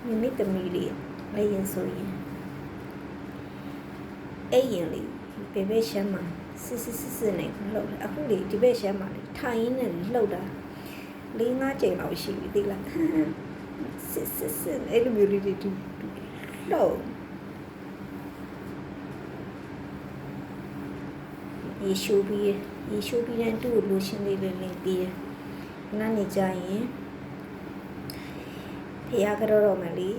မိမိသမီးလေးအရင်ဆိုရင်အဲ့ရင်လေးဘေဘေရှမ်းမှာစစ်နေလှုပ်တယ်အခုလေဒီဘက်ရှမ်းမှာလေထိုင်ရင်းနဲ့လှုပ်တာ4-5ကြိမ်လောက်ရှိပြီသိလားစစ်အဲ့လိုမျိုးလေးတွေတူလှုပ်ယေရှုပြီးတဲ့သူ့လူရှင်လေးလေးလင်းပြီးနားနေကြရင်ဖျားကြတော့မယ်လေ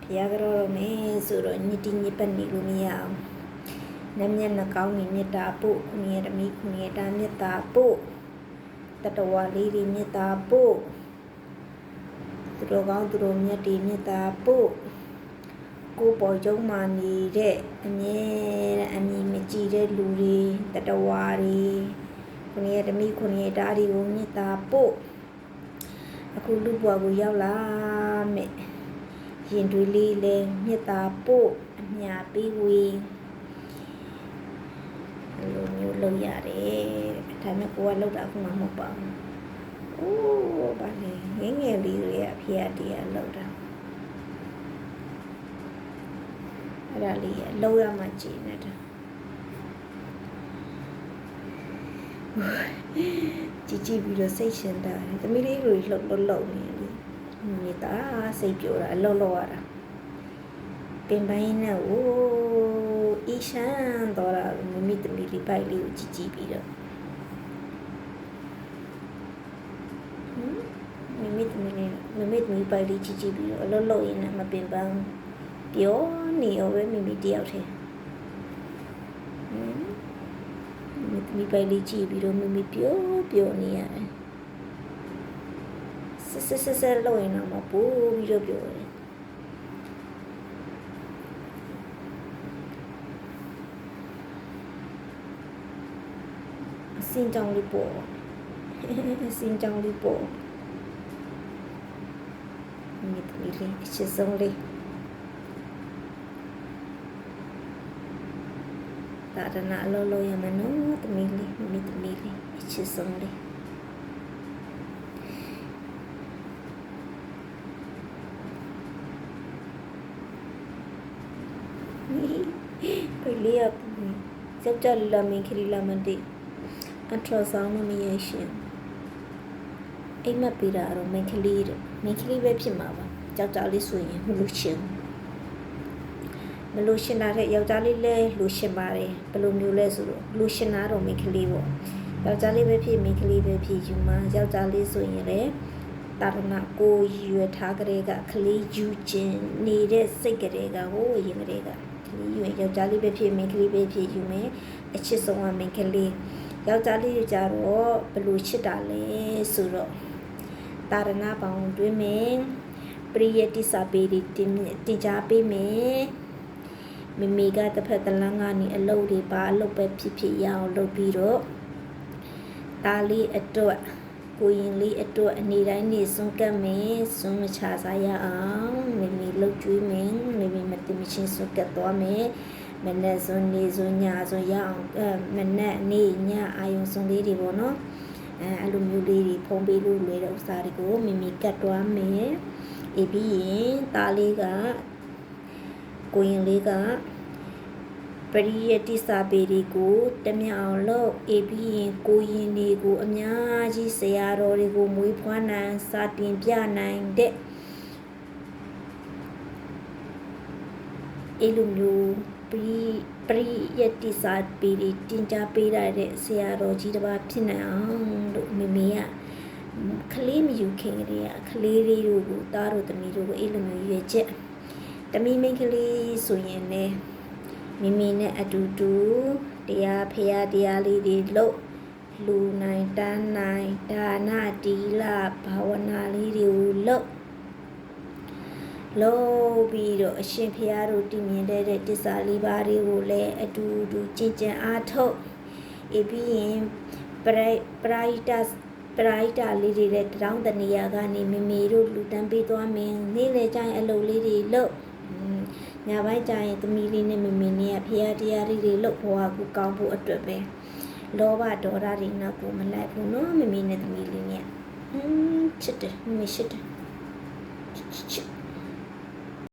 ဖျားကြတော့မယ်ဆိုတော့ညတိညပတ်နေလို့မရအောင်နမျက်နှာကောင်းကြီးမေတ္တာပို့ခုနှစ်ရက်တမီခုနှစ်ရက်တာမေတ္တာပို့တတဝါလေးတွေမေတ္တာပို့သူတော်ကောင်းသူတော်မြတ်တွေမေတ္တာပို့ကိုပေါ်ကျုံမာနေတဲ့အမြဲအမြင်မကြည့်တဲ့လူတွေတတဝါတွေခုနှစ်ရက်တမီခုနှစ်ရက်တာတွေကိုမေတ္တာပို့အခုလူဘွားကိုရောက်လာမယ်ရင်တွေလေးလည်းမေတ္တာပို့အမြပေးဝေလိုမျိုးလုပ်ရတယ်ဒါပေမဲ့ကိုကလုပ်တာအခုမှမဟုတ်ပါဘူး။အိုးဗာလေငယ်လေးတွေအဖေအတီးကလုပ်တာအဲ့ဒါလေးလှုပ်ရမှကြည်နေတာကြည်ပြီးတော့စိတ်ရှင်တာသမီးလေးတွေလှုပ်နေလေနေတာစိတ်ပြိုတာအလှုပ်ရတာပင်ပိုင်းနဲ့အိုးအီရှန်တော့မိသမီးလေးပိုက်လေးကိုကြည့်ပြီးတော့မိသမီးပိုက်လေးကြည့်ပြီးတော့အလုပ်လုပ်ရင်းနဲ့မပင်ပန်းပြောနေရောပဲမိတယောက်တည်းမိသမီးပိုက်လေးကြည့်ပြီးတော့မိပြောနေရတယ်ဆက်လုပ်ရင်တော့ပို့ပြီးတော့ပြောတယ်စင်ကြောင်လေးပေါ့စင်ကြောင်လေးပေါ့မိသမီးလေးအချစ်ဆုံးလေးဒါရနာအလောရမနော်သမီးလေးမိသမီးလေးအချစ်ဆုံးလေးไปเรียบจับလာမင်းခရီလာမတိအထရဆောင်းမရရှင်အိမ်မက်ပေးတာတော့မင်းကလေးပဲဖြစ်မှာပါကြောက်ကြလေးဆိုရင်မလို့ရှင်တာတဲ့ယောက်ျားလေးလဲလို့ရှင်ပါတယ်ဘယ်လိုမျိုးလဲဆိုတော့လို့ရှင်တာတော့မင်းကလေးပေါ့ယောက်ျားလေးပဲဖြစ်မင်းကလေးပဲဖြစ်ယူမှာယောက်ျားလေးဆိုရင်လေတာရဏကိုရွယ်ထားကြတဲ့ကကလေးယူခြင်းနေတဲ့စိတ်ကြတဲ့ကဟိုရင်ကြတဲ့ကကလေးယူယောက်ျားလေးပဲဖြစ်မင်းကလေးပဲဖြစ်ယူမယ်အချစ်ဆုံးကမင်းကလေးယောက်ျားလေးကြတော့ဘယ်လိုချစ်တာလဲဆိုတော့တာရဏပေါင်းတွင်းမင်းပရိယတိစာပေတင်ကြပေးမယ်မိမိကတစ်ဖက်တစ်လမ်းကနေအလုပ်တွေပါအလုပ်ပဲဖြစ်ရအောင်လုပ်ပြီးတော့တာလေးအတွက်ကိုရင်လေးအတွက်အနေတိုင်းနေစွန့်ကပ်မယ်စွန့်မချစားရအောင်မိလှုပ်ကြွေးမယ်မိမတင်မချင်းစွန့်ကပ်သွားမယ်မနဲ့စွန်နေစွန်ညာစွန်ရအောင်မနဲ့နေညအာယုံစွန်လေးတွေပေါ့နော်အဲ့လိုမျိုးလေးတွေဖုံးပေးလို့လွယ်တဲ့ဥစ္စာတွေကိုမိကတ်တွားမယ်အေးပြီးရင်သားလေးကကိုရင်လေးကပရိယတိစာပေတွေကိုတမျှအောင်လို့အေးပြီးရင်ကိုရင်တွေကိုအများကြီးဆရာတော်တွေကိုမွေးဖွားနိုင်စာတင်ပြနိုင်တဲ့အဲ့လိုမျိုးပရိယတိစာပေတွေတင်ကြပေးရတဲ့ဆရာတော်ကြီးတစ်ပါးဖြစ်နိုင်အောင်လို့မိကကလေးမယူခင်ကလေးကလေးလေးတို့ကိုသားတို့သမီးတို့ကိုအဲ့လိုမျိုးရွေးချက်တမီမိန်းကလေးဆိုရင်လည်းမိနဲ့အတူတူတရားဖရာတရားလေးတွေလို့လူနိုင်တန်းနိုင်ဒါနတီလာဘာဝနာလေးတွေကိုလို့ပြီးတော့အရှင်ဖရာတို့တည်မြင်တဲ့တစ္ဆာလေးပါးတွေကိုလည်းအတူတူကျင့်ကြံအားထုတ်ပြီးရင်ပရိတာလေးတွေလည်းတောင်းတနေရာကနေမိတို့လူတန်းပေးသွားမယ်နေ့လေကျရင်အလုပ်လေးတွေလုပ်ညပိုင်းကျရင်သမီးလေးနဲ့မိနဲ့ဖရာတရားလေးတွေလုပ်ဘဝကိုကောင်းဖို့အတွက်ပဲလောဘဒေါသတွေနောက်ကိုမလိုက်ဘူးနော်မိနဲ့သမီးလေးနဲ့ချစ်တယ်မိချစ်တယ်